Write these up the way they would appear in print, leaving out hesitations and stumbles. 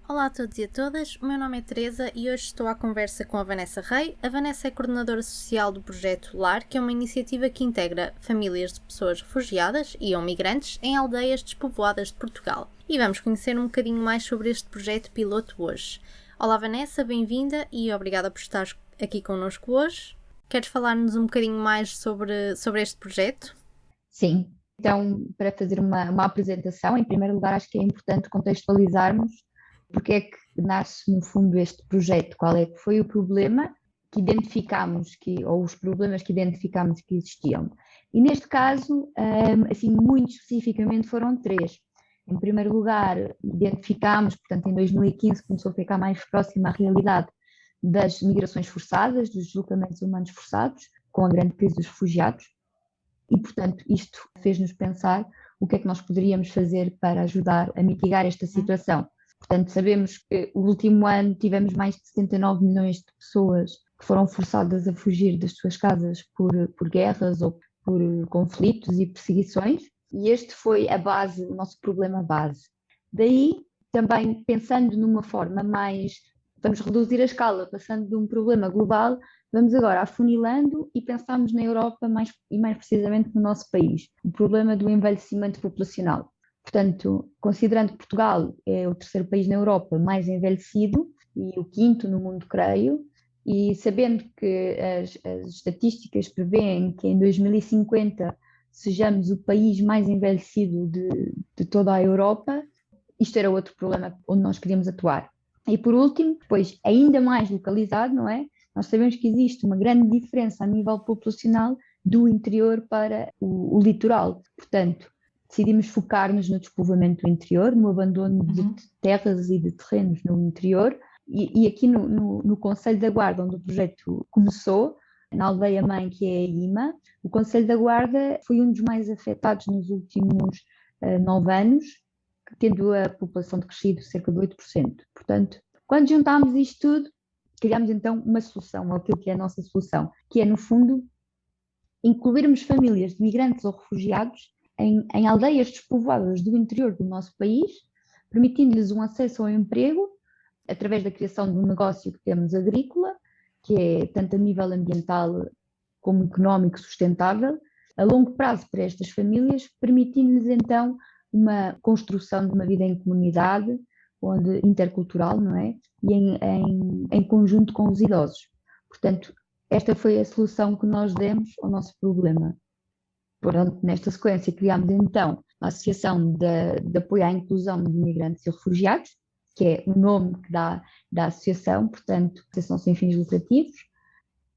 Olá a todos e a todas, o meu nome é Teresa e hoje estou à conversa com a Vanessa Rei. A Vanessa é coordenadora social do projeto LAR, que é uma iniciativa que integra famílias de pessoas refugiadas e ou migrantes em aldeias despovoadas de Portugal. E vamos conhecer um bocadinho mais sobre este projeto piloto hoje. Olá Vanessa, bem-vinda e obrigada por estar aqui connosco hoje. Queres falar-nos um bocadinho mais sobre este projeto? Sim, então para fazer uma apresentação, em primeiro lugar acho que é importante contextualizarmos porque é que nasce no fundo este projeto, qual é que foi o problema que identificámos, ou os problemas que identificámos que existiam. E neste caso, assim muito especificamente foram três. Em primeiro lugar, identificámos, portanto em 2015 começou a ficar mais próxima à realidade das migrações forçadas, dos deslocamentos humanos forçados, com a grande crise dos refugiados. E, portanto, isto fez-nos pensar o que é que nós poderíamos fazer para ajudar a mitigar esta situação. Portanto, sabemos que o último ano tivemos mais de 79 milhões de pessoas que foram forçadas a fugir das suas casas por guerras ou por conflitos e perseguições, e este foi a base, o nosso problema base. Daí, também pensando numa forma mais, vamos reduzir a escala, passando de um problema global, vamos agora afunilando e pensamos na Europa e mais precisamente no nosso país, o problema do envelhecimento populacional. Portanto, considerando que Portugal é o terceiro país na Europa mais envelhecido e o quinto no mundo, creio, e sabendo que as estatísticas prevêem que em 2050 sejamos o país mais envelhecido de toda a Europa, isto era outro problema onde nós queríamos atuar. E por último, depois ainda mais localizado, não é? Nós sabemos que existe uma grande diferença a nível populacional do interior para o litoral. Portanto, decidimos focar-nos no despovoamento do interior, no abandono de terras e de terrenos no interior. E aqui no Conselho da Guarda, onde o projeto começou, na aldeia-mãe, que é a IMA, o Conselho da Guarda foi um dos mais afetados nos últimos 9 anos, tendo a população crescido cerca de 8%. Portanto, quando juntámos isto tudo, criámos então uma solução, ou aquilo que é a nossa solução, que é, no fundo, incluirmos famílias de migrantes ou refugiados em aldeias despovoadas do interior do nosso país, permitindo-lhes um acesso ao emprego através da criação de um negócio que temos agrícola, que é tanto a nível ambiental como económico sustentável, a longo prazo para estas famílias, permitindo-lhes então uma construção de uma vida em comunidade, onde intercultural, não é? E em conjunto com os idosos. Portanto, esta foi a solução que nós demos ao nosso problema. Portanto, nesta sequência, criámos então a Associação de Apoio à Inclusão de Migrantes e Refugiados, que é o nome que dá da associação, portanto, Associação Sem Fins Lucrativos,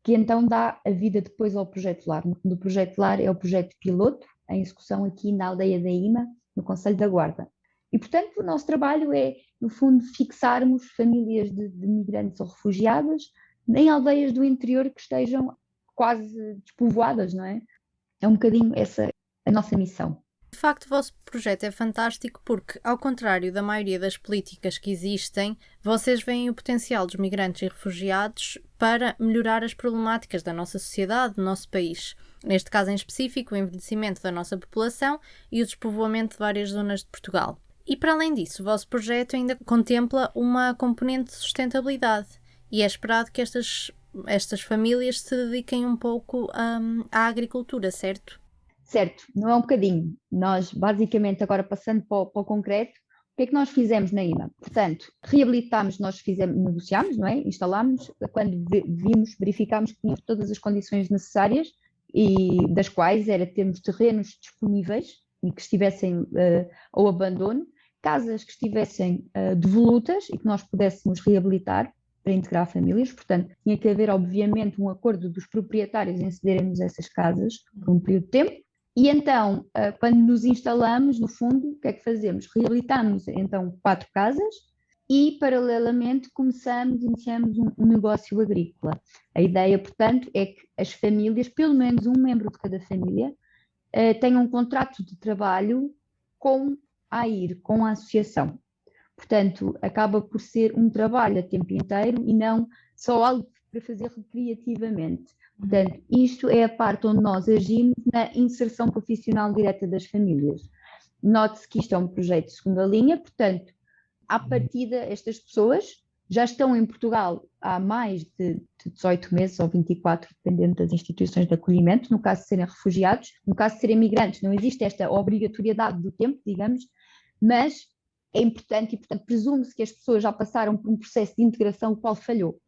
que então dá a vida depois ao Projeto LAR. O Projeto LAR é o projeto piloto, em execução aqui na aldeia da IMA, no Conselho da Guarda. E, portanto, o nosso trabalho é, no fundo, fixarmos famílias de migrantes ou refugiadas em aldeias do interior que estejam quase despovoadas, não é? É um bocadinho essa a nossa missão. De facto, o vosso projeto é fantástico porque, ao contrário da maioria das políticas que existem, vocês veem o potencial dos migrantes e refugiados para melhorar as problemáticas da nossa sociedade, do nosso país. Neste caso em específico, o envelhecimento da nossa população e o despovoamento de várias zonas de Portugal. E, para além disso, o vosso projeto ainda contempla uma componente de sustentabilidade e é esperado que estas famílias se dediquem um pouco à agricultura, certo? Certo, não é um bocadinho. Nós, basicamente, agora passando para o concreto, o que é que nós fizemos na IMA? Portanto, reabilitámos, negociámos, não é? Instalámos, quando verificámos que tínhamos todas as condições necessárias e das quais era termos terrenos disponíveis e que estivessem ao abandono, casas que estivessem devolutas e que nós pudéssemos reabilitar para integrar famílias, portanto, tinha que haver, obviamente, um acordo dos proprietários em cederem-nos essas casas por um período de tempo. E então, quando nos instalamos, no fundo, o que é que fazemos? Reabilitamos, então, 4 casas e, paralelamente, iniciamos um negócio agrícola. A ideia, portanto, é que as famílias, pelo menos um membro de cada família, tenham um contrato de trabalho com a AIR, com a associação. Portanto, acaba por ser um trabalho a tempo inteiro e não só algo para fazer recreativamente. Portanto, isto é a parte onde nós agimos na inserção profissional direta das famílias. Note-se que isto é um projeto de segunda linha, portanto, à partida, estas pessoas já estão em Portugal há mais de 18 meses ou 24, dependendo das instituições de acolhimento, no caso de serem refugiados. No caso de serem migrantes, não existe esta obrigatoriedade do tempo, digamos, mas é importante e, portanto, presume-se que as pessoas já passaram por um processo de integração o qual falhou.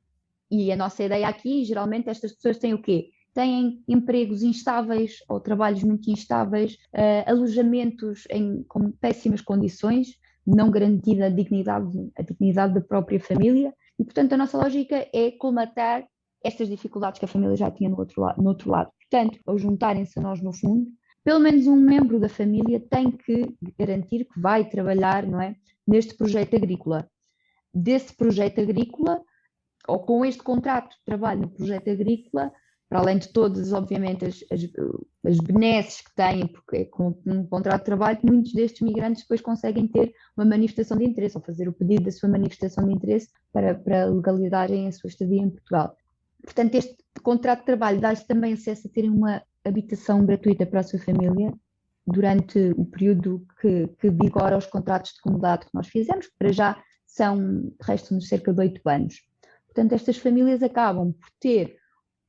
E a nossa ideia aqui, geralmente, estas pessoas têm o quê? Têm empregos instáveis ou trabalhos muito instáveis, alojamentos com péssimas condições, não garantida a dignidade da própria família, e portanto a nossa lógica é colmatar estas dificuldades que a família já tinha no outro lado. Portanto, ao juntarem-se a nós no fundo, pelo menos um membro da família tem que garantir que vai trabalhar, não é, neste projeto agrícola. Desse projeto agrícola, ou com este contrato de trabalho no projeto agrícola, para além de todas, obviamente, as benesses que têm, porque é com um contrato de trabalho que muitos destes migrantes depois conseguem ter uma manifestação de interesse, ou fazer o pedido da sua manifestação de interesse para legalizarem a sua estadia em Portugal. Portanto, este contrato de trabalho dá-lhes também acesso a terem uma habitação gratuita para a sua família durante o período que vigora os contratos de comunidade que nós fizemos, que para já restam-nos cerca de 8 anos. Portanto, estas famílias acabam por ter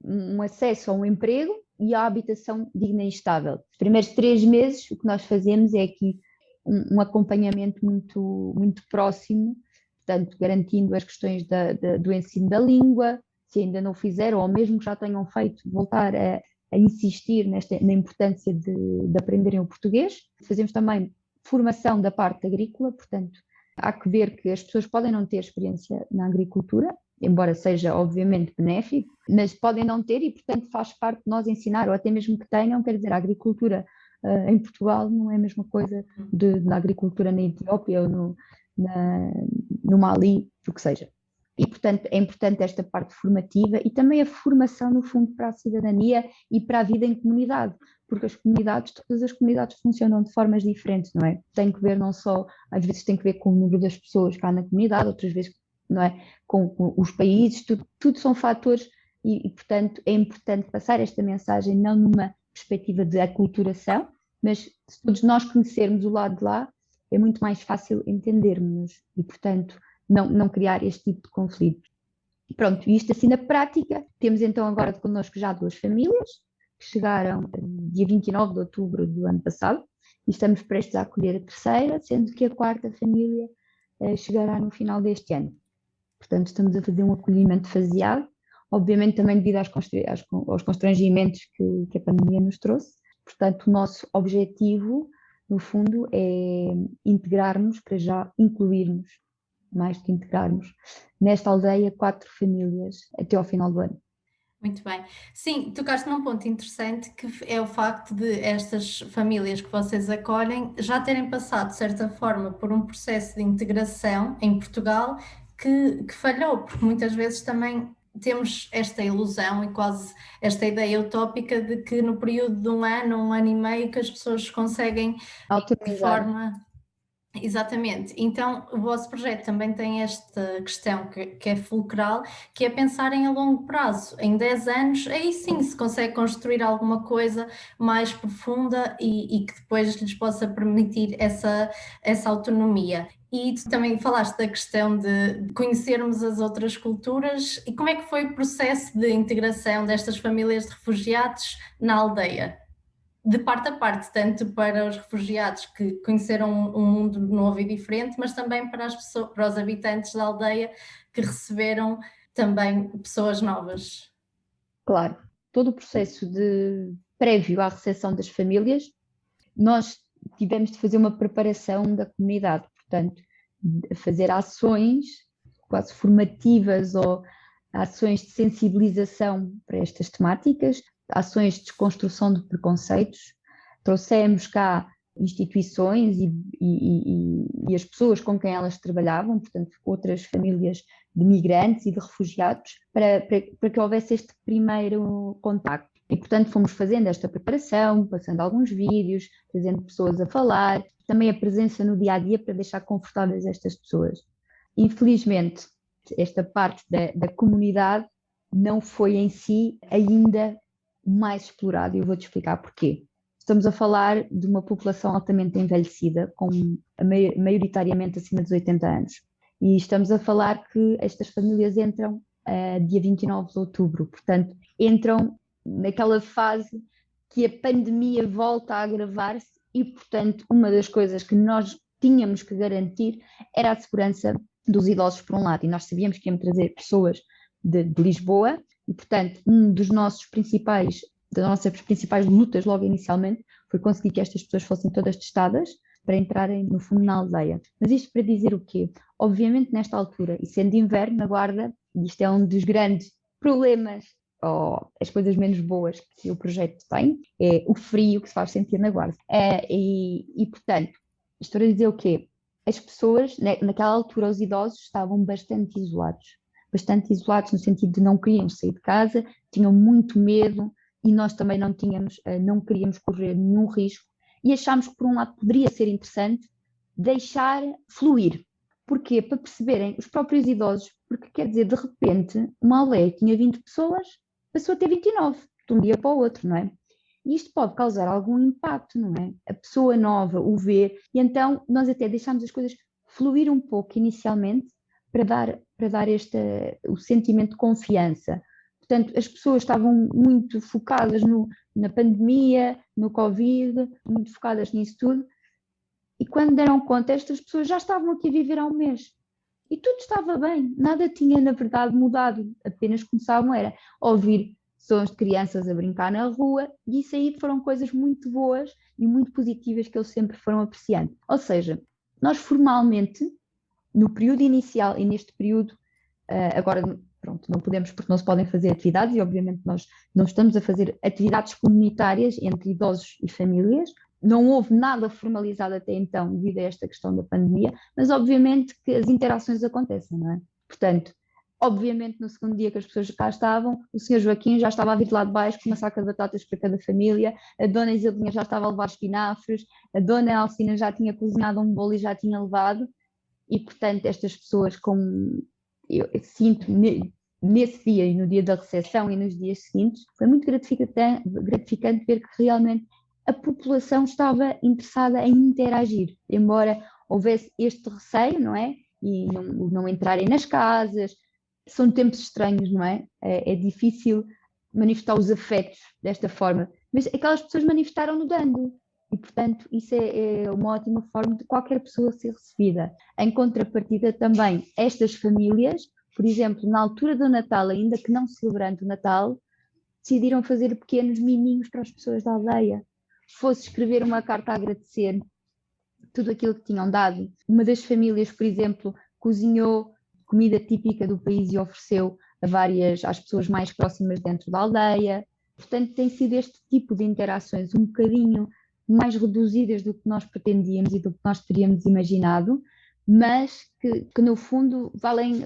um acesso a um emprego e à habitação digna e estável. Os primeiros 3 meses, o que nós fazemos é aqui um acompanhamento muito, muito próximo, portanto, garantindo as questões do ensino da língua, se ainda não fizeram, ou mesmo que já tenham feito, voltar a insistir na importância de aprenderem o português. Fazemos também formação da parte agrícola, portanto, há que ver que as pessoas podem não ter experiência na agricultura, embora seja obviamente benéfico, mas podem não ter e, portanto, faz parte de nós ensinar, ou até mesmo que tenham, quer dizer, a agricultura em Portugal não é a mesma coisa da agricultura na Etiópia ou no Mali, o que seja. E, portanto, é importante esta parte formativa e também a formação, no fundo, para a cidadania e para a vida em comunidade, porque todas as comunidades funcionam de formas diferentes, não é? Tem que ver não só, às vezes tem que ver com o número das pessoas cá na comunidade, outras vezes, não é? Com os países, tudo são fatores e, portanto, é importante passar esta mensagem não numa perspectiva de aculturação, mas se todos nós conhecermos o lado de lá, é muito mais fácil entendermos e, portanto, não criar este tipo de conflito. Pronto, isto assim na prática, temos então agora connosco já 2 famílias, que chegaram dia 29 de outubro do ano passado, e estamos prestes a acolher a terceira, sendo que a 4ª família chegará no final deste ano. Portanto, estamos a fazer um acolhimento faseado, obviamente também devido aos constrangimentos que a pandemia nos trouxe. Portanto, o nosso objetivo, no fundo, é integrarmos, para já incluirmos, mais do que integrarmos, nesta aldeia 4 famílias até ao final do ano. Muito bem. Sim, tocaste num ponto interessante que é o facto de estas famílias que vocês acolhem já terem passado, de certa forma, por um processo de integração em Portugal que falhou, porque muitas vezes também temos esta ilusão e quase esta ideia utópica de que no período de um ano e meio, que as pessoas conseguem de forma... Exatamente, então o vosso projeto também tem esta questão que é fulcral, que é pensarem a longo prazo, em 10 anos, aí sim se consegue construir alguma coisa mais profunda e que depois lhes possa permitir essa autonomia. E tu também falaste da questão de conhecermos as outras culturas, e como é que foi o processo de integração destas famílias de refugiados na aldeia? De parte a parte, tanto para os refugiados que conheceram um mundo novo e diferente, mas também para para os habitantes da aldeia que receberam também pessoas novas. Claro, todo o processo prévio à recepção das famílias, nós tivemos de fazer uma preparação da comunidade, portanto, fazer ações quase formativas ou ações de sensibilização para estas temáticas, ações de desconstrução de preconceitos. Trouxemos cá instituições e as pessoas com quem elas trabalhavam, portanto, outras famílias de migrantes e de refugiados, para que houvesse este primeiro contacto. E, portanto, fomos fazendo esta preparação, passando alguns vídeos, trazendo pessoas a falar, também a presença no dia-a-dia para deixar confortáveis estas pessoas. Infelizmente, esta parte da comunidade não foi em si ainda mais explorada, e eu vou-te explicar porquê. estamos a falar de uma população altamente envelhecida, maioritariamente acima dos 80 anos. E estamos a falar que estas famílias entram dia 29 de outubro, portanto, entram naquela fase que a pandemia volta a agravar-se e, portanto, uma das coisas que nós tínhamos que garantir era a segurança dos idosos, por um lado, e nós sabíamos que íamos trazer pessoas de Lisboa, e, portanto, das nossas principais lutas logo inicialmente foi conseguir que estas pessoas fossem todas testadas para entrarem, no fundo, na aldeia. Mas isto para dizer o quê? Obviamente, nesta altura, e sendo inverno na Guarda, isto é um dos grandes problemas, ou as coisas menos boas que o projeto tem, é o frio que se faz sentir na Guarda. Portanto, isto para dizer o quê? As pessoas, naquela altura, os idosos estavam bastante isolados no sentido de não queriam sair de casa, tinham muito medo, e nós também não queríamos correr nenhum risco, e achámos que, por um lado, poderia ser interessante deixar fluir. Porquê? Para perceberem os próprios idosos, porque quer dizer, de repente, uma aldeia que tinha 20 pessoas passou a ter 29, de um dia para o outro, não é? E isto pode causar algum impacto, não é? A pessoa nova o vê, e então nós até deixámos as coisas fluir um pouco inicialmente para dar o sentimento de confiança. Portanto, as pessoas estavam muito focadas na pandemia, no Covid, muito focadas nisso tudo, e quando deram conta, estas pessoas já estavam aqui a viver há um mês. E tudo estava bem, nada tinha, na verdade, mudado, apenas começavam a ouvir sons de crianças a brincar na rua, e isso aí foram coisas muito boas e muito positivas que eles sempre foram apreciando. Ou seja, nós formalmente, no período inicial e neste período, agora pronto, não podemos porque não se podem fazer atividades, e obviamente nós não estamos a fazer atividades comunitárias entre idosos e famílias. Não houve nada formalizado até então devido a esta questão da pandemia, mas obviamente que as interações acontecem, não é? Portanto, obviamente no segundo dia que as pessoas cá estavam, o senhor Joaquim já estava a vir de lá de baixo com uma saca de batatas para cada família, a dona Isildinha já estava a levar espinafres, a dona Alcina já tinha cozinhado um bolo e já tinha levado, e portanto estas pessoas eu sinto nesse dia e no dia da recepção e nos dias seguintes, foi muito gratificante ver que realmente a população estava interessada em interagir, embora houvesse este receio, não é? E não entrarem nas casas, são tempos estranhos, não é? É difícil manifestar os afetos desta forma, mas aquelas pessoas manifestaram-no dando. E, portanto, isso é uma ótima forma de qualquer pessoa ser recebida. Em contrapartida também, estas famílias, por exemplo, na altura do Natal, ainda que não celebrando o Natal, decidiram fazer pequenos miminhos para as pessoas da aldeia. Fosse escrever uma carta a agradecer tudo aquilo que tinham dado. Uma das famílias, por exemplo, cozinhou comida típica do país e ofereceu às pessoas mais próximas dentro da aldeia. Portanto, tem sido este tipo de interações um bocadinho mais reduzidas do que nós pretendíamos e do que nós teríamos imaginado, mas que no fundo valem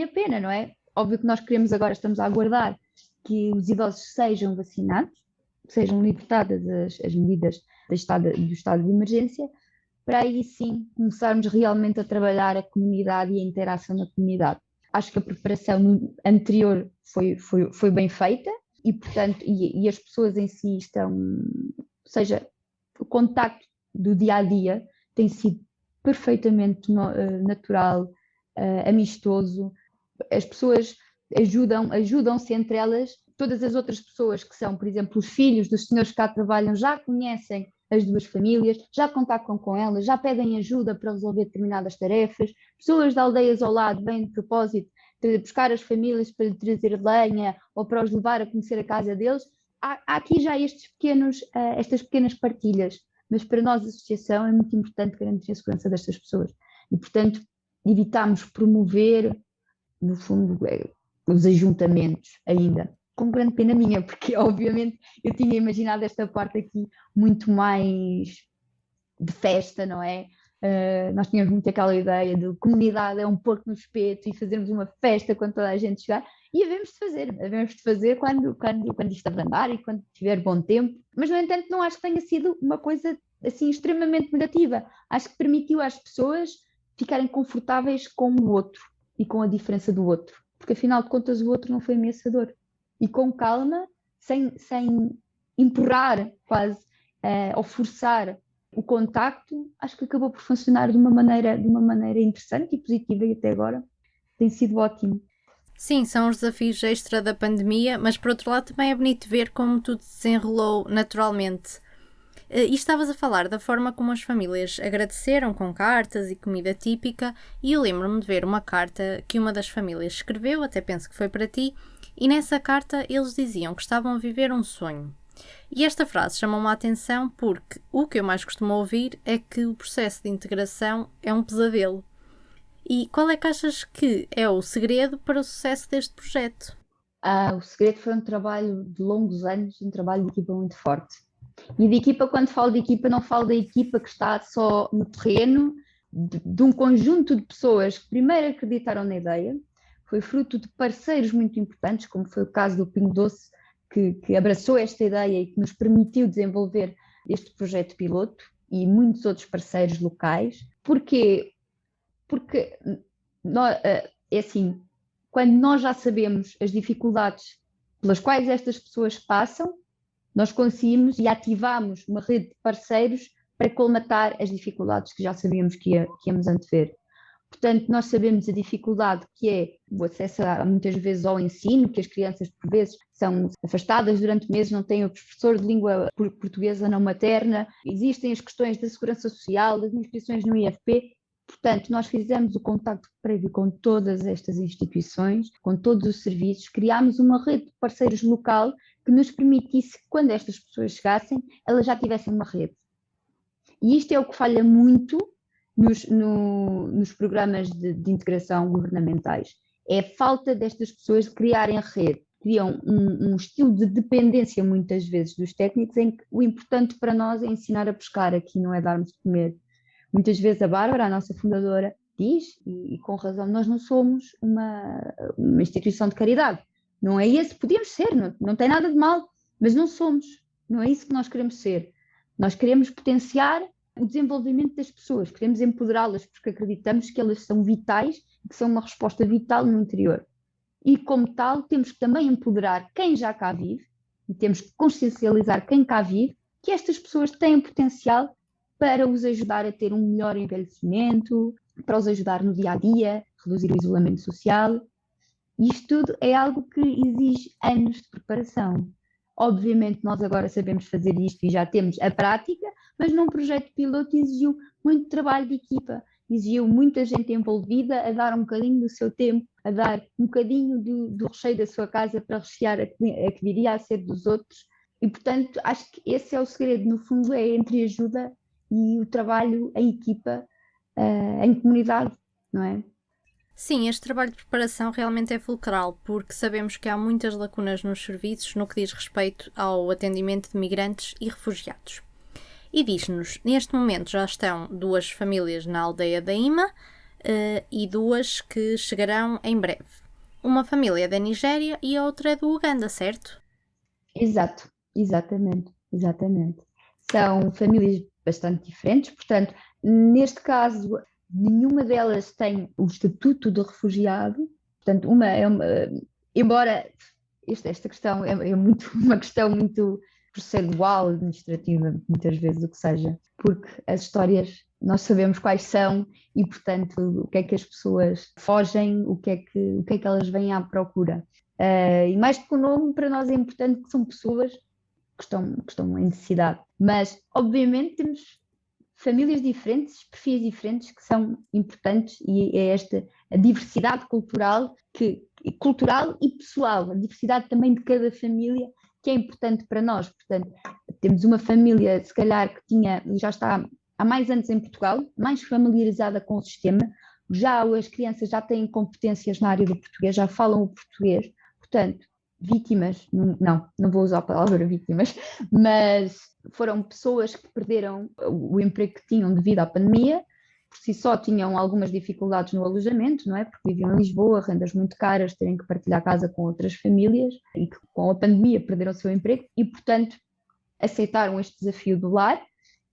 a pena, não é? Óbvio que nós estamos a aguardar que os idosos sejam vacinados, sejam libertadas as medidas do estado de emergência, para aí sim começarmos realmente a trabalhar a comunidade e a interação na comunidade. Acho que a preparação anterior foi bem feita e, portanto, e as pessoas em si estão, ou seja, o contacto do dia a dia tem sido perfeitamente natural, amistoso. As pessoas ajudam-se entre elas. Todas as outras pessoas que são, por exemplo, os filhos dos senhores que cá trabalham já conhecem as duas famílias, já contactam com elas, já pedem ajuda para resolver determinadas tarefas. Pessoas de aldeias ao lado vêm de propósito de buscar as famílias para lhe trazer lenha ou para os levar a conhecer a casa deles. Há aqui já estas pequenas partilhas, mas para nós a associação é muito importante garantir a segurança destas pessoas e, portanto, evitamos promover, no fundo, os ajuntamentos ainda, com grande pena minha, porque obviamente eu tinha imaginado esta parte aqui muito mais de festa, não é? Nós tínhamos muito aquela ideia de comunidade é um porco no espeto e fazermos uma festa quando toda a gente chegar, e havemos de fazer quando isto abrandar e quando tiver bom tempo, mas no entanto não acho que tenha sido uma coisa assim extremamente negativa. Acho que permitiu às pessoas ficarem confortáveis com o outro e com a diferença do outro, porque afinal de contas o outro não foi ameaçador, e com calma, sem empurrar quase ou forçar o contacto, acho que acabou por funcionar de uma maneira interessante e positiva e até agora tem sido ótimo. Sim, são os desafios extra da pandemia, mas por outro lado também é bonito ver como tudo se desenrolou naturalmente. E estavas a falar da forma como as famílias agradeceram com cartas e comida típica, e eu lembro-me de ver uma carta que uma das famílias escreveu, até penso que foi para ti, e nessa carta eles diziam que estavam a viver um sonho. E esta frase chamou-me a atenção porque o que eu mais costumo ouvir é que o processo de integração é um pesadelo. E qual é que achas que é o segredo para o sucesso deste projeto? O segredo foi um trabalho de longos anos, um trabalho de equipa muito forte. E de equipa, quando falo de equipa, não falo da equipa que está só no terreno, de um conjunto de pessoas que primeiro acreditaram na ideia, foi fruto de parceiros muito importantes, como foi o caso do Pingo Doce, que abraçou esta ideia e que nos permitiu desenvolver este projeto piloto, e muitos outros parceiros locais. Porquê? Porque é assim, quando nós já sabemos as dificuldades pelas quais estas pessoas passam, nós conseguimos e ativamos uma rede de parceiros para colmatar as dificuldades que já sabíamos que íamos antever. Portanto, nós sabemos a dificuldade que é o acesso muitas vezes ao ensino, que as crianças por vezes são afastadas durante meses, não têm o professor de língua portuguesa não materna, existem as questões da segurança social, das inscrições no IFP. Portanto, nós fizemos o contacto prévio com todas estas instituições, com todos os serviços, criámos uma rede de parceiros local que nos permitisse que quando estas pessoas chegassem, elas já tivessem uma rede. E isto é o que falha muito nos programas de integração governamentais. É a falta destas pessoas de criarem rede. Criam um estilo de dependência, muitas vezes, dos técnicos, em que o importante para nós é ensinar a pescar, aqui não é darmos de comer. Muitas vezes a Bárbara, a nossa fundadora, diz, e com razão, nós não somos uma instituição de caridade. Não é esse, podíamos ser, não tem nada de mal, mas não somos. Não é isso que nós queremos ser. Nós queremos potenciar o desenvolvimento das pessoas, queremos empoderá-las porque acreditamos que elas são vitais e que são uma resposta vital no interior. E como tal, temos que também empoderar quem já cá vive e temos que consciencializar quem cá vive que estas pessoas têm potencial para os ajudar a ter um melhor envelhecimento, para os ajudar no dia-a-dia, reduzir o isolamento social. E isto tudo é algo que exige anos de preparação. Obviamente nós agora sabemos fazer isto e já temos a prática, mas num projeto piloto exigiu muito trabalho de equipa, exigiu muita gente envolvida a dar um bocadinho do seu tempo, a dar um bocadinho do recheio da sua casa para rechear a que viria a ser dos outros. E portanto acho que esse é o segredo, no fundo é entre ajuda e o trabalho em equipa, em comunidade, não é? Sim, este trabalho de preparação realmente é fulcral, porque sabemos que há muitas lacunas nos serviços no que diz respeito ao atendimento de migrantes e refugiados. E diz-nos, neste momento já estão 2 famílias na aldeia da Ima e 2 que chegarão em breve. Uma família é da Nigéria e a outra é do Uganda, certo? Exato, exatamente. São famílias bastante diferentes, portanto, neste caso, nenhuma delas tem o estatuto de refugiado, portanto, embora esta questão é muito, uma questão muito procedural, administrativa, muitas vezes o que seja, porque as histórias nós sabemos quais são e, portanto, o que é que as pessoas fogem, o que é que elas vêm à procura. E mais do que o nome, para nós é importante que são pessoas que estão em necessidade. Mas, obviamente, temos famílias diferentes, perfis diferentes que são importantes e é esta a diversidade cultural e pessoal, a diversidade também de cada família que é importante para nós. Portanto, temos uma família, se calhar, que já está há mais anos em Portugal, mais familiarizada com o sistema, já as crianças já têm competências na área do português, já falam o português, portanto, vítimas, não vou usar a palavra vítimas, mas foram pessoas que perderam o emprego que tinham devido à pandemia, por si só tinham algumas dificuldades no alojamento, não é? Porque viviam em Lisboa, rendas muito caras, terem que partilhar casa com outras famílias e que com a pandemia perderam o seu emprego e, portanto, aceitaram este desafio do lar.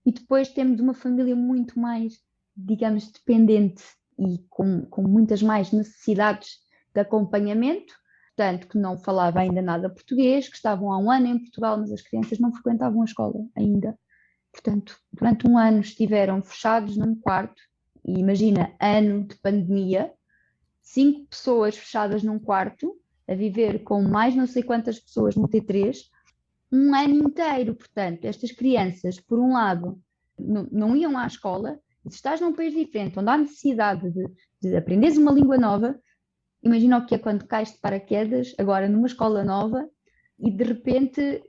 E depois temos uma família muito mais, digamos, dependente e com muitas mais necessidades de acompanhamento, portanto, que não falava ainda nada português, que estavam há um ano em Portugal, mas as crianças não frequentavam a escola ainda. Portanto, durante um ano estiveram fechados num quarto, e imagina, ano de pandemia, 5 pessoas fechadas num quarto, a viver com mais não sei quantas pessoas no T3, um ano inteiro. Portanto, estas crianças, por um lado, não iam à escola, e se estás num país diferente, onde há necessidade de aprenderes uma língua nova, imagina o que é quando cais de paraquedas, agora numa escola nova, e de repente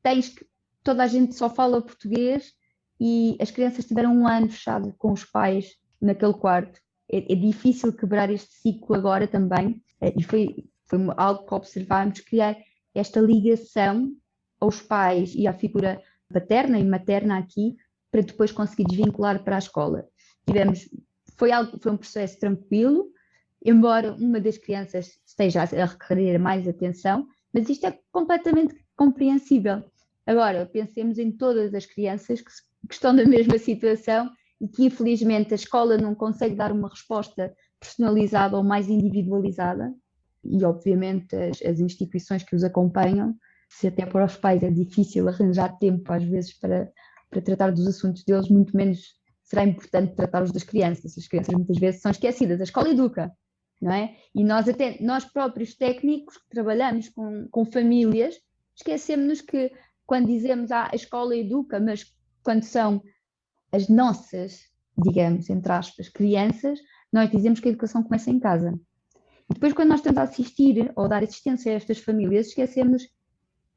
tens que toda a gente só fala português e as crianças tiveram um ano fechado com os pais naquele quarto. É difícil quebrar este ciclo agora também, e foi algo que observámos, criar esta ligação aos pais e à figura paterna e materna aqui, para depois conseguir desvincular para a escola. Foi um processo tranquilo, embora uma das crianças esteja a requerer mais atenção, mas isto é completamente compreensível. Agora, pensemos em todas as crianças que estão na mesma situação e que, infelizmente, a escola não consegue dar uma resposta personalizada ou mais individualizada, e, obviamente, as instituições que os acompanham, se até para os pais é difícil arranjar tempo, às vezes, para tratar dos assuntos deles, muito menos será importante tratar os das crianças. As crianças, muitas vezes, são esquecidas. A escola educa, não é? E nós próprios técnicos que trabalhamos com famílias, esquecemos-nos que quando dizemos a escola educa, mas quando são as nossas, digamos, entre aspas, crianças, nós dizemos que a educação começa em casa. E depois, quando nós estamos a assistir ou dar assistência a estas famílias, esquecemos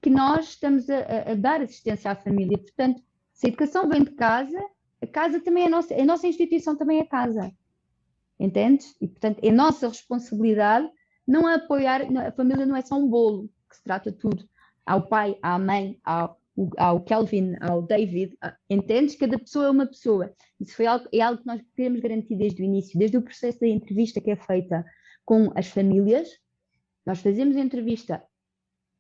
que nós estamos a dar assistência à família. Portanto, se a educação vem de casa, a casa também é a nossa instituição também é casa. Entendes? E, portanto, é nossa responsabilidade não apoiar, a família não é só um bolo, que se trata de tudo. Há o pai, há a mãe, há o Kelvin, há o David, entendes? Cada pessoa é uma pessoa. Isso é algo que nós queremos garantir desde o início, desde o processo da entrevista que é feita com as famílias. Nós fazemos a entrevista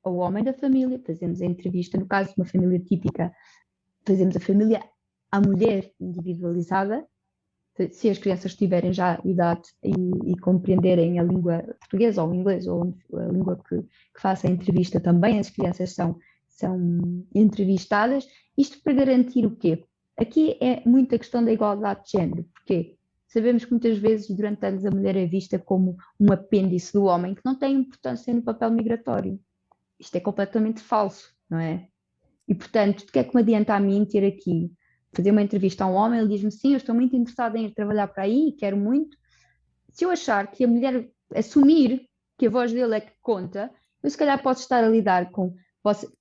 ao homem da família, fazemos a entrevista, no caso de uma família típica, fazemos a família à mulher individualizada, se as crianças tiverem já idade e compreenderem a língua portuguesa ou o inglês ou a língua que faça a entrevista também, as crianças são entrevistadas. Isto para garantir o quê? Aqui é muita questão da igualdade de género, porque sabemos que muitas vezes durante anos a mulher é vista como um apêndice do homem que não tem importância no papel migratório. Isto é completamente falso, não é? E portanto, o que é que me adianta a mim ter aqui fazer uma entrevista a um homem, ele diz-me sim, eu estou muito interessada em ir trabalhar para aí, quero muito. Se eu achar que a mulher assumir que a voz dele é que conta, eu se calhar posso estar a lidar com,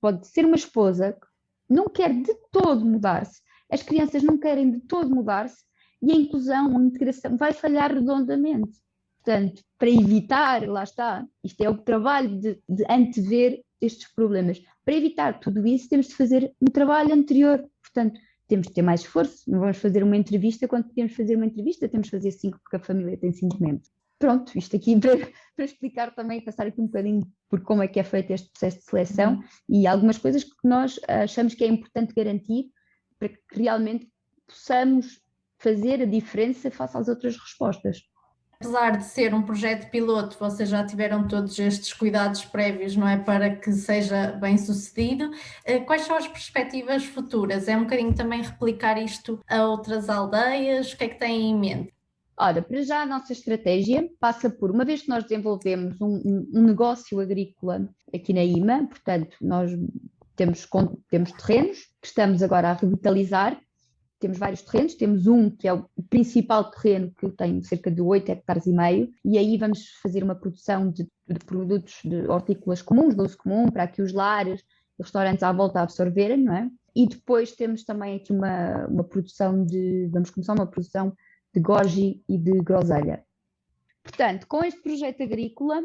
pode ser uma esposa que não quer de todo mudar-se, as crianças não querem de todo mudar-se e a inclusão, a integração vai falhar redondamente. Portanto, para evitar, lá está, isto é o trabalho de antever estes problemas. Para evitar tudo isso, temos de fazer um trabalho anterior. Portanto, temos de ter mais esforço, não vamos fazer uma entrevista, quando podemos fazer uma entrevista, temos de fazer 5, porque a família tem 5 membros. Pronto, isto aqui para explicar também, passar aqui um bocadinho por como é que é feito este processo de seleção e algumas coisas que nós achamos que é importante garantir para que realmente possamos fazer a diferença face às outras respostas. Apesar de ser um projeto piloto, vocês já tiveram todos estes cuidados prévios, não é? Para que seja bem sucedido. Quais são as perspectivas futuras? É um bocadinho também replicar isto a outras aldeias? O que é que têm em mente? Ora, para já a nossa estratégia passa por, uma vez que nós desenvolvemos um negócio agrícola aqui na IMA, portanto, nós temos terrenos que estamos agora a revitalizar. Temos vários terrenos, temos um que é o principal terreno, que tem cerca de 8,5 hectares, e aí vamos fazer uma produção de produtos de hortícolas comuns, de uso comum, para que os lares e restaurantes à volta absorverem, não é? E depois temos também aqui uma produção vamos começar uma produção de goji e de groselha. Portanto, com este projeto agrícola,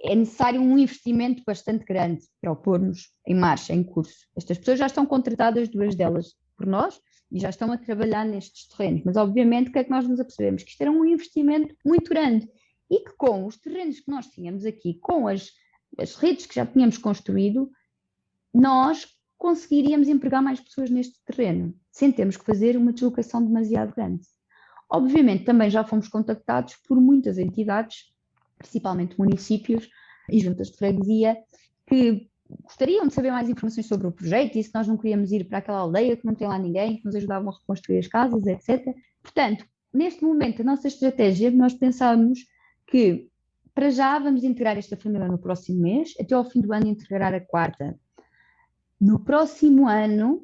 é necessário um investimento bastante grande para o pormos em marcha, em curso. Estas pessoas já estão contratadas, 2 delas por nós, e já estão a trabalhar nestes terrenos, mas obviamente o que é que nós nos apercebemos? Que isto era um investimento muito grande e que com os terrenos que nós tínhamos aqui, com as redes que já tínhamos construído, nós conseguiríamos empregar mais pessoas neste terreno, sem termos que fazer uma deslocação demasiado grande. Obviamente também já fomos contactados por muitas entidades, principalmente municípios e juntas de freguesia, que gostariam de saber mais informações sobre o projeto e se nós não queríamos ir para aquela aldeia que não tem lá ninguém, que nos ajudavam a reconstruir as casas, etc. Portanto, neste momento, a nossa estratégia, nós pensamos que para já vamos integrar esta família no próximo mês, até ao fim do ano integrar a quarta. No próximo ano,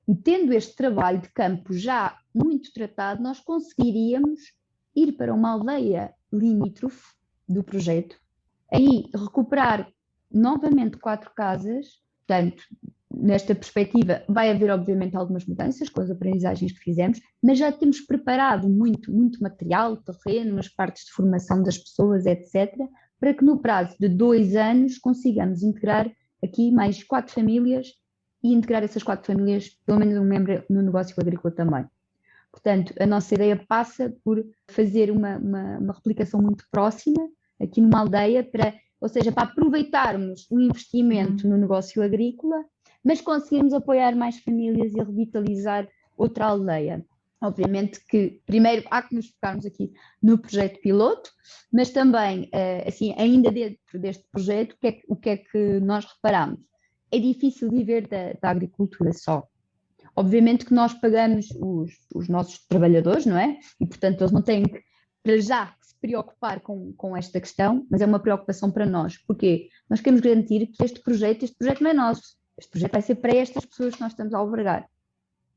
e tendo este trabalho de campo já muito tratado, nós conseguiríamos ir para uma aldeia limítrofe do projeto, aí recuperar novamente 4 casas. Portanto, nesta perspectiva vai haver obviamente algumas mudanças com as aprendizagens que fizemos, mas já temos preparado muito material, terreno, as partes de formação das pessoas, etc., para que no prazo de 2 anos consigamos integrar aqui mais 4 famílias e integrar essas 4 famílias, pelo menos um membro no negócio agrícola também. Portanto, a nossa ideia passa por fazer uma replicação muito próxima aqui numa aldeia, ou seja, para aproveitarmos o investimento no negócio agrícola, mas conseguirmos apoiar mais famílias e revitalizar outra aldeia. Obviamente que primeiro há que nos focarmos aqui no projeto piloto, mas também, assim, ainda dentro deste projeto, o que é que nós reparamos? É difícil viver da agricultura só. Obviamente que nós pagamos os nossos trabalhadores, não é? E, portanto, eles não têm que, para já, se preocupar com esta questão, mas é uma preocupação para nós. Porquê? Nós queremos garantir que este projeto não é nosso. Este projeto vai ser para estas pessoas que nós estamos a albergar.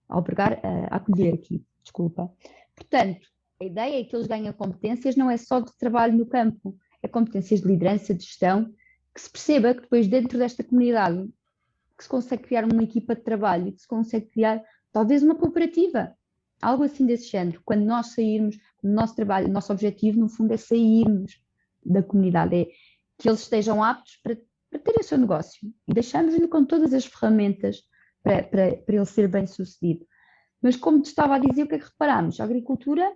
A acolher aqui, desculpa. Portanto, a ideia é que eles ganhem competências, não é só de trabalho no campo, é competências de liderança, de gestão, que se perceba que depois dentro desta comunidade que se consegue criar uma equipa de trabalho, que se consegue criar talvez uma cooperativa, algo assim desse género. Quando nós sairmos do nosso trabalho, o nosso objetivo no fundo é sairmos da comunidade, é que eles estejam aptos para ter o seu negócio e deixamos-lhe com todas as ferramentas para ele ser bem sucedido. Mas como te estava a dizer, o que é que reparamos? A agricultura,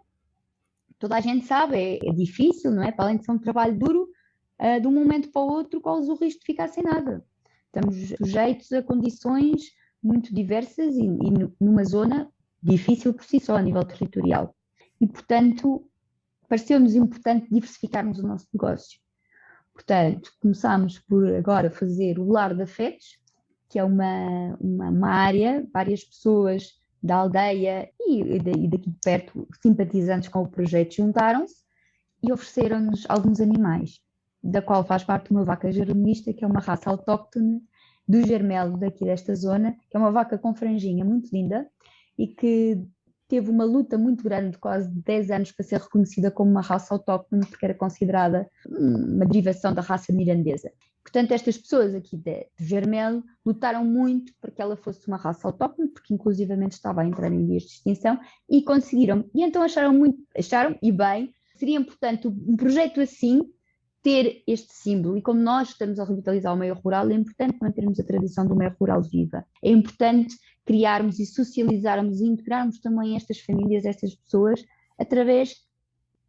toda a gente sabe, é difícil, não é? Para além de ser um trabalho duro, de um momento para o outro corres o risco de ficar sem nada. Estamos sujeitos a condições muito diversas e numa zona difícil por si só, a nível territorial. E, portanto, pareceu-nos importante diversificarmos o nosso negócio. Portanto, começámos por agora fazer o Lar de Afetos, que é uma área, várias pessoas da aldeia e daqui de perto, simpatizantes com o projeto, juntaram-se e ofereceram-nos alguns animais, da qual faz parte uma vaca jeronista, que é uma raça autóctone do Germelo daqui desta zona, que é uma vaca com franjinha muito linda e que teve uma luta muito grande de quase 10 anos para ser reconhecida como uma raça autóctone, porque era considerada uma derivação da raça mirandesa. Portanto, estas pessoas aqui do Germelo lutaram muito para que ela fosse uma raça autóctone, porque inclusivamente estava a entrar em vias de extinção, e conseguiram. E então acharam, e bem, seria importante um projeto assim ter este símbolo, e como nós estamos a revitalizar o meio rural, é importante mantermos a tradição do meio rural viva. É importante criarmos e socializarmos e integrarmos também estas famílias, estas pessoas, através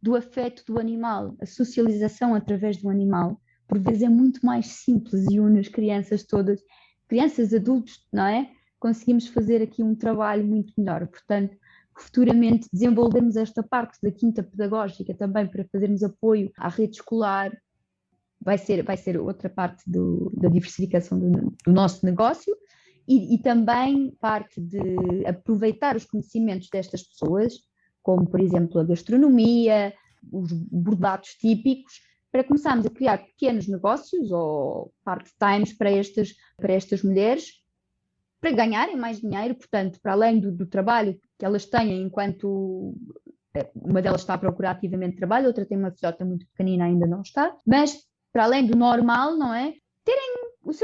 do afeto do animal. A socialização através do animal, por vezes, é muito mais simples e une as crianças todas, crianças, adultos, não é? Conseguimos fazer aqui um trabalho muito melhor. Portanto, futuramente desenvolvermos esta parte da quinta pedagógica também para fazermos apoio à rede escolar, vai ser outra parte da diversificação do nosso negócio e também parte de aproveitar os conhecimentos destas pessoas, como por exemplo a gastronomia, os bordados típicos, para começarmos a criar pequenos negócios ou part-times para estas mulheres, para ganharem mais dinheiro. Portanto, para além do trabalho que elas têm enquanto uma delas está a procurar ativamente trabalho, outra tem uma filhota muito pequenina, ainda não está, mas para além do normal, não é? Terem as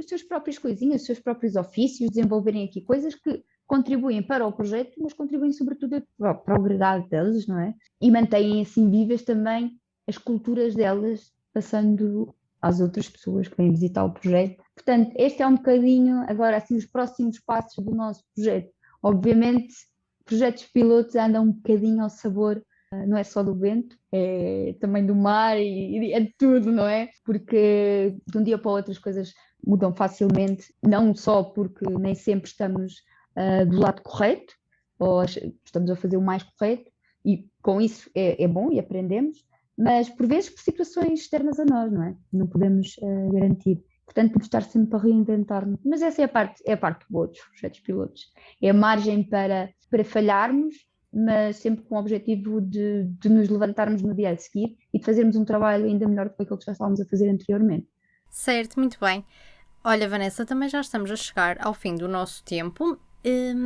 suas próprias coisinhas, os seus próprios ofícios, desenvolverem aqui coisas que contribuem para o projeto, mas contribuem sobretudo para a progressão delas, não é? E mantêm assim vivas também as culturas delas, passando às outras pessoas que vêm visitar o projeto. Portanto, este é um bocadinho, agora assim, os próximos passos do nosso projeto. Obviamente, projetos pilotos andam um bocadinho ao sabor, não é só do vento, é também do mar e é de tudo, não é? Porque de um dia para o outro as coisas mudam facilmente, não só porque nem sempre estamos do lado correto, ou estamos a fazer o mais correto, e com isso é bom e aprendemos, mas por vezes por situações externas a nós, não é? Não podemos garantir. Portanto, temos de estar sempre a reinventar-nos. Mas essa é a parte boa dos projetos pilotos. É a margem para falharmos, mas sempre com o objetivo de nos levantarmos no dia a seguir e de fazermos um trabalho ainda melhor do que aquilo que já estávamos a fazer anteriormente. Certo, muito bem. Olha, Vanessa, também já estamos a chegar ao fim do nosso tempo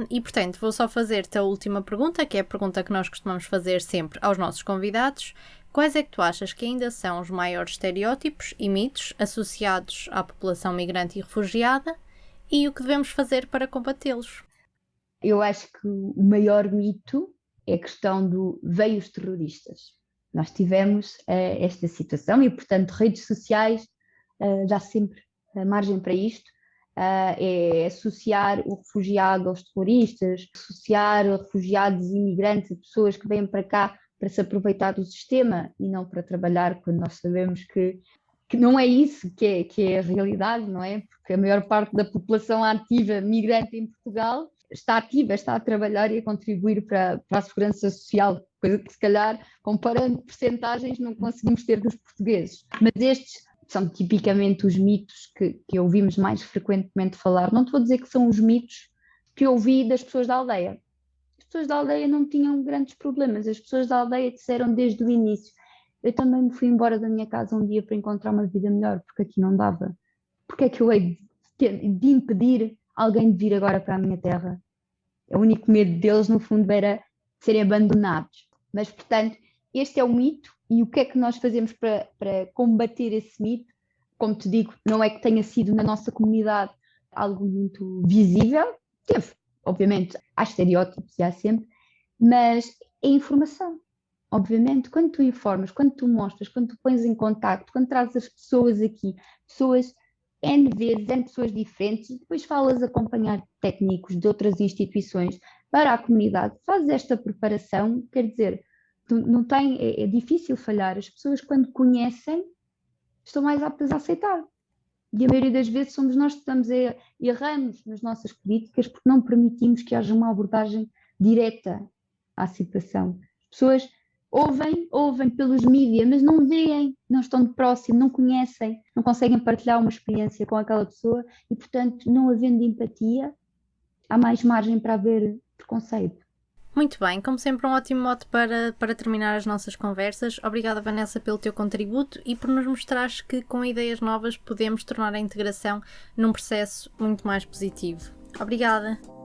e, portanto, vou só fazer-te a última pergunta, que é a pergunta que nós costumamos fazer sempre aos nossos convidados. Quais é que tu achas que ainda são os maiores estereótipos e mitos associados à população migrante e refugiada e o que devemos fazer para combatê-los? Eu acho que o maior mito é a questão do veio os terroristas. Nós tivemos esta situação e, portanto, redes sociais dá sempre margem para isto, é associar o refugiado aos terroristas, associar refugiados e imigrantes a pessoas que vêm para cá para se aproveitar do sistema e não para trabalhar, quando nós sabemos que não é isso que é a realidade, não é? Porque a maior parte da população ativa migrante em Portugal está ativa, está a trabalhar e a contribuir para a segurança social, coisa que se calhar, comparando percentagens, não conseguimos ter dos portugueses. Mas estes são tipicamente os mitos que ouvimos mais frequentemente falar. Não te vou dizer que são os mitos que eu ouvi das pessoas da aldeia. As pessoas da aldeia não tinham grandes problemas. As pessoas da aldeia disseram desde o início: eu também me fui embora da minha casa um dia para encontrar uma vida melhor, porque aqui não dava. Porque é que eu hei de impedir alguém de vir agora para a minha terra? O único medo deles, no fundo, era serem abandonados. Mas, portanto, este é o mito. E o que é que nós fazemos para combater esse mito? Como te digo, não é que tenha sido na nossa comunidade algo muito visível. Teve, obviamente, há estereótipos e há sempre, mas é informação. Obviamente, quando tu informas, quando tu mostras, quando tu pões em contacto, quando trazes as pessoas aqui, pessoas N vezes, N pessoas diferentes, e depois falas acompanhar técnicos de outras instituições para a comunidade, fazes esta preparação, quer dizer, não tem, é difícil falhar. As pessoas, quando conhecem, estão mais aptas a aceitar. E a maioria das vezes somos nós que estamos erramos nas nossas políticas porque não permitimos que haja uma abordagem direta à situação. As pessoas ouvem pelos mídias, mas não veem, não estão de próximo, não conhecem, não conseguem partilhar uma experiência com aquela pessoa e, portanto, não havendo empatia, há mais margem para haver preconceito. Muito bem, como sempre um ótimo mote para terminar as nossas conversas. Obrigada, Vanessa, pelo teu contributo e por nos mostrares que com ideias novas podemos tornar a integração num processo muito mais positivo. Obrigada!